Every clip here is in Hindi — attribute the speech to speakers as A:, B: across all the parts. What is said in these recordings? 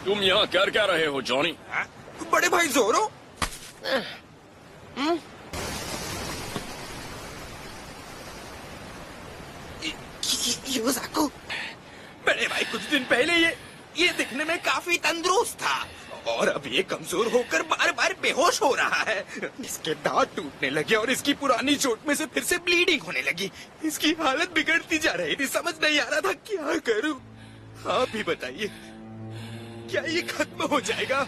A: तुम यहाँ कर क्या रहे हो जॉनी?
B: बड़े भाई जोरो, युवसाको, बड़े भाई कुछ दिन पहले ये दिखने में काफी तंदुरुस्त था और अब ये कमजोर होकर बार बार बेहोश हो रहा है। इसके दांत टूटने लगे और इसकी पुरानी चोट में से फिर से ब्लीडिंग होने लगी। इसकी हालत बिगड़ती जा रही थी, समझ नहीं आ रहा था क्या करूं। आप भी बताइए, क्या ये खत्म हो जाएगा?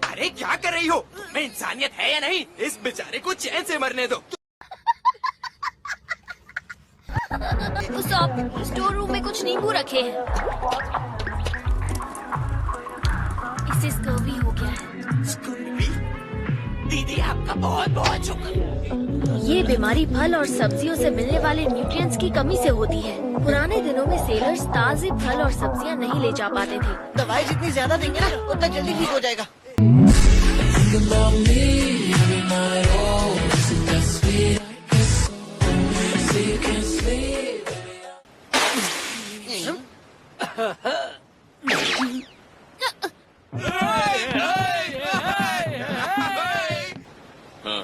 B: अरे क्या कर रही हो? मैं इंसानियत है या नहीं? इस बेचारे को चैन से मरने दो।
C: उस स्टोर रूम में कुछ नींबू रखे हैं। इसे स्कर्वी हो गया है।
B: स्कर्वी? दीदी आपका बहुत बहुत शुक्र।
C: ये बीमारी फल और सब्जियों से मिलने वाले न्यूट्रिएंट्स की कमी से होती है। पुराने दिनों में सेलर्स ताजे फल और सब्जियां नहीं ले जा पाते थे।
D: दवाई जितनी ज्यादा देंगे ना उतना जल्दी ठीक हो जाएगा।
A: हाँ,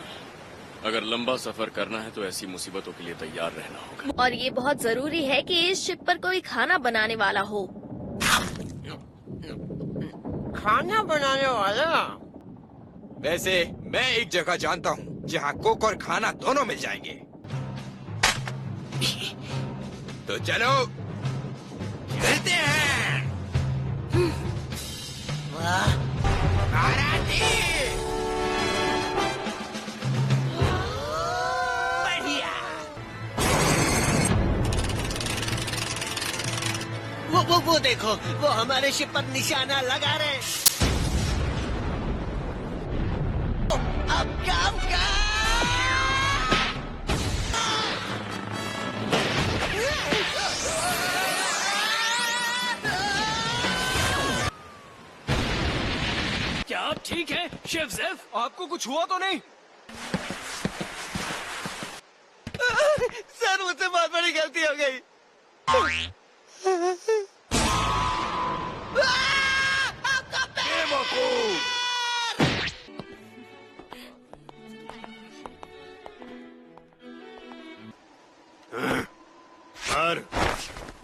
A: अगर लंबा सफर करना है तो ऐसी मुसीबतों के लिए तैयार रहना होगा।
C: और ये बहुत जरूरी है कि इस शिप पर कोई खाना बनाने वाला हो।
D: खाना बनाने वाला?
B: वैसे मैं एक जगह जानता हूँ जहाँ कुक और खाना दोनों मिल जाएंगे। तो चलो चलते हैं।
D: वाह,
B: बाराती! बढ़िया।
D: वो देखो, वो हमारे शिप पर निशाना लगा रहे हैं। अब काम कर।
E: क्या आप ठीक है शेफ जेफ? आपको कुछ हुआ तो नहीं?
D: सर, मुझसे बहुत बड़ी गलती हो गई।
F: सर,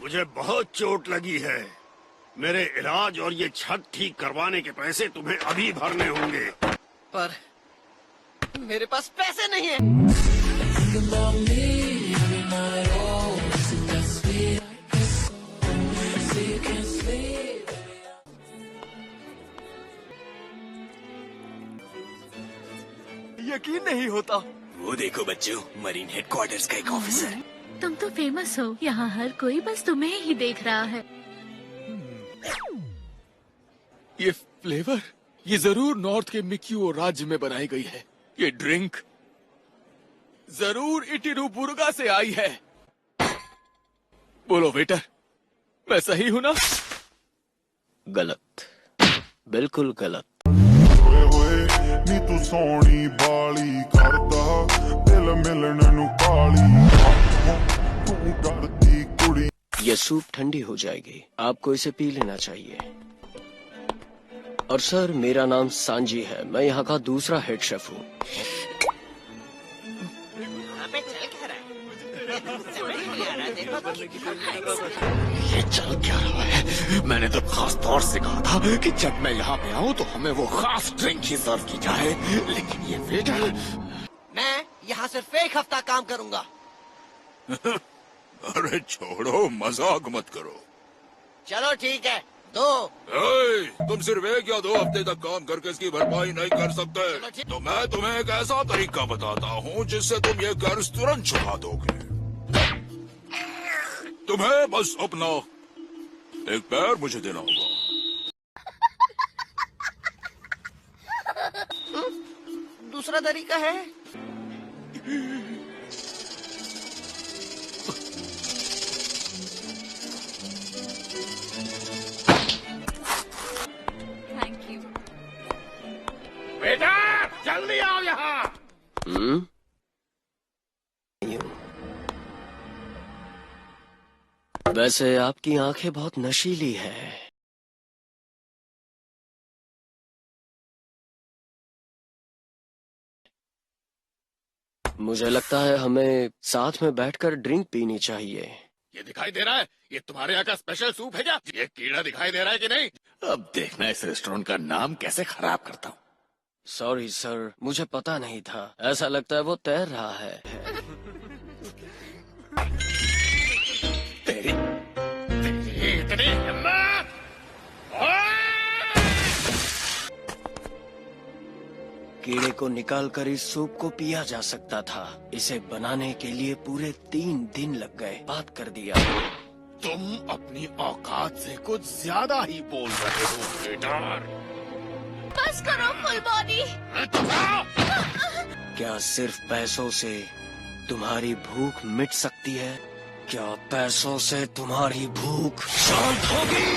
F: मुझे बहुत चोट लगी है। मेरे इलाज और ये छत ठीक करवाने के पैसे तुम्हें अभी भरने होंगे।
D: पर मेरे पास पैसे नहीं है।
E: यकीन नहीं होता।
B: वो देखो बच्चों, मरीन हेडक्वार्टर्स का एक ऑफिसर।
C: तुम तो फेमस हो, यहाँ हर कोई बस तुम्हें ही देख रहा है।
E: ये फ्लेवर, ये जरूर नॉर्थ के मिक्यू राज्य में बनाई गई है। ये ड्रिंक जरूर इटिरुबुर्गा से आई है। बोलो वेटर, मैं सही हूँ ना?
G: गलत, बिल्कुल गलत।
H: ਨੀ ਤੂੰ ਸੋਹਣੀ ਬਾਲੀ ਕਰਦਾ ਦਿਲ ਮਿਲਣ ਨੂੰ ਕਾਲੀ ਤੂੰ ਡਰਦੀ ਕੁੜੀ।
G: ये सूप ठंडी हो जाएगी, आपको इसे पी लेना चाहिए। और सर, मेरा नाम सांजी है, मैं यहाँ का दूसरा हेड शेफ हूँ।
D: अबे चल क्या रहा है? समझ नहीं आ रहा, देखो।
E: ये चल क्या रहा है? मैंने तो खास तौर से कहा था कि जब मैं यहाँ पे आऊँ तो हमें वो खास ड्रिंक ही सर्व की जाए, लेकिन ये वेटर।
D: मैं यहाँ सिर्फ एक हफ्ता काम करूँगा।
H: अरे छोड़ो, मजाक मत करो।
D: चलो ठीक है, 2।
H: तुम सिर्फ 1 या 2 हफ्ते तक काम करके इसकी भरपाई नहीं कर सकते। तो मैं तुम्हें एक ऐसा तरीका बताता हूँ जिससे तुम ये कर्ज तुरंत चुका दोगे। तुम्हें बस अपना एक पैर मुझे देना होगा।
D: दूसरा तरीका है?
C: Thank you.
F: बेटा, जल्दी आओ यहाँ।
G: वैसे आपकी आंखें बहुत नशीली हैं। मुझे लगता है हमें साथ में बैठकर ड्रिंक पीनी चाहिए।
E: ये दिखाई दे रहा है, ये तुम्हारे यहाँ का स्पेशल सूप है क्या? ये कीड़ा दिखाई दे रहा है कि नहीं? अब देखना इस रेस्टोरेंट का नाम कैसे खराब करता हूँ।
G: सॉरी सर, मुझे पता नहीं था। ऐसा लगता है वो तैर रहा है।
E: तेरी इतनी हिम्मत!
G: कीड़े को निकालकर इस सूप को पिया जा सकता था। इसे बनाने के लिए पूरे 3 दिन लग गए। बात कर दिया।
E: तुम अपनी औकात से कुछ ज्यादा ही बोल रहे हो बेटा।
C: बस करो फुल बॉडी।
G: क्या सिर्फ पैसों से तुम्हारी भूख मिट सकती है? क्या पैसों से तुम्हारी भूख शांत होगी?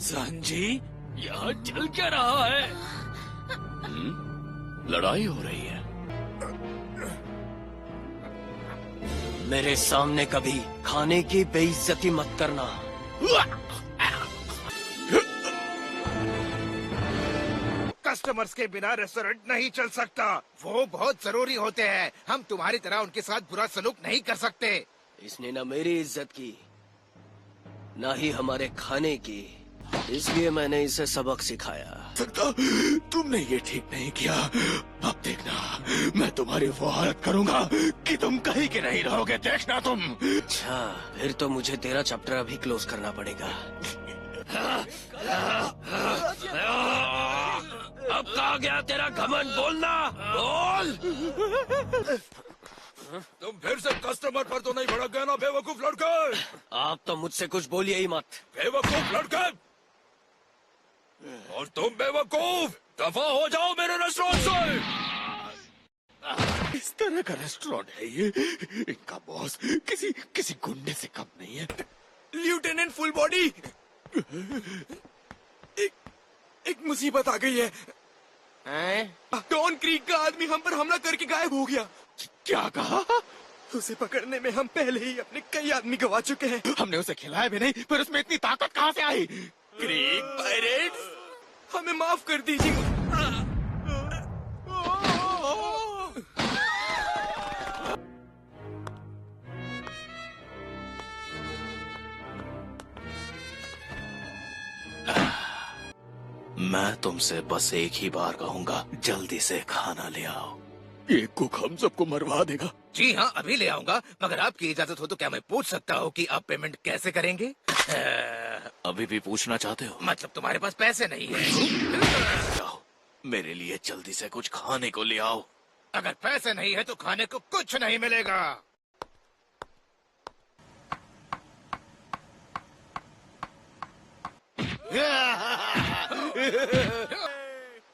E: सांजी, यहाँ चल क्या रहा है? लड़ाई हो रही है।
G: मेरे सामने कभी खाने की बेइज्जती मत करना।
B: कस्टमर्स के बिना रेस्टोरेंट नहीं चल सकता। वो बहुत जरूरी होते हैं। हम तुम्हारी तरह उनके साथ बुरा सलूक नहीं कर सकते।
G: इसने न मेरी इज्जत की, न ही हमारे खाने की। इसलिए मैंने इसे सबक सिखाया।
E: तुमने ये ठीक नहीं किया। अब देखना, मैं तुम्हारी वो हालत करूंगा कि तुम कहीं के नहीं रहोगे। देखना तुम।
G: अच्छा, फिर तो मुझे तेरा चैप्टर अभी क्लोज करना पड़ेगा। अब कहाँ गया तेरा घमंड? बोलना, बोल।
H: तुम फिर से कस्टमर पर तो नहीं भड़क गए ना बेवकूफ लड़के?
G: आप तो मुझसे कुछ बोलिए ही मत।
H: बेवकूफ लड़के! और तुम बेवकूफ, दफा हो जाओ मेरे रेस्टोरेंट से।
E: इस तरह का रेस्टोरेंट है ये। इनका बॉस किसी गुंडे से कम नहीं है।
B: लेफ्टिनेंट फुल बॉडी, एक मुसीबत आ गई है। डॉन क्रीक का आदमी हम पर हमला करके गायब हो गया।
E: क्या कहा?
B: उसे पकड़ने में हम पहले ही अपने कई आदमी गवा चुके हैं।
E: हमने उसे खिलाया भी नहीं, फिर उसमें इतनी ताकत कहाँ से आई?
B: क्रीक पायरेट्स, हमें माफ कर दीजिए।
E: मैं तुमसे बस एक ही बार कहूंगा, जल्दी से खाना ले आओ। ये कुक हम सबको मरवा देगा।
B: जी हाँ, अभी ले आऊंगा। मगर आपकी इजाजत हो तो क्या मैं पूछ सकता हूँ कि आप पेमेंट कैसे करेंगे?
E: अभी भी पूछना चाहते हो?
B: मतलब तुम्हारे पास पैसे नहीं है?
E: जाओ, मेरे लिए जल्दी से कुछ खाने को ले आओ।
B: अगर पैसे नहीं है तो खाने को कुछ नहीं मिलेगा।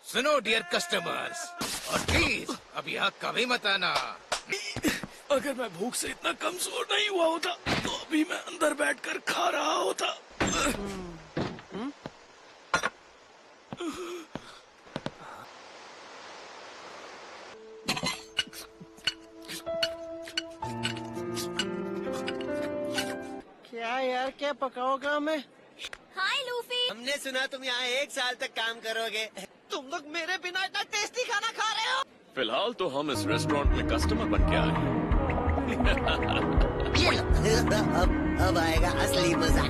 B: सुनो डियर कस्टमर्स, और प्लीज अभी आग कभी मत आना।
E: अगर मैं भूख से इतना कमजोर नहीं हुआ होता तो अभी मैं अंदर बैठकर खा रहा होता।
D: क्या यार, क्या पकाओगा मैं?
C: हाय लूफी।
D: हमने सुना तुम यहाँ 1 साल तक काम करोगे। तुम लोग मेरे बिना इतना टेस्टी खाना खा रहे हो?
A: फिलहाल तो हम इस रेस्टोरेंट में कस्टमर बन के आए हैं।
D: अब आएगा असली मजा।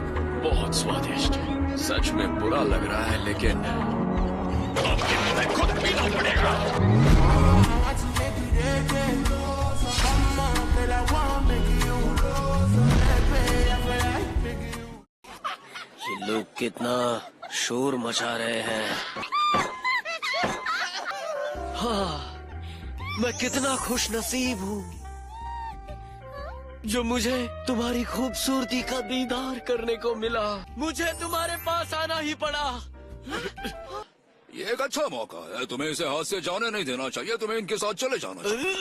A: बहुत स्वादिष्ट। सच में बुरा लग रहा है, लेकिन खुद पीना पड़ेगा।
G: ये लोग कितना शोर मचा रहे हैं। हाँ, मैं कितना खुश नसीब हूँ जो मुझे तुम्हारी खूबसूरती का दीदार करने को मिला। मुझे तुम्हारे पास आना ही पड़ा।
H: ये एक अच्छा मौका है, तुम्हें इसे हाथ से जाने नहीं देना चाहिए। तुम्हें इनके साथ चले जाना चाहिए।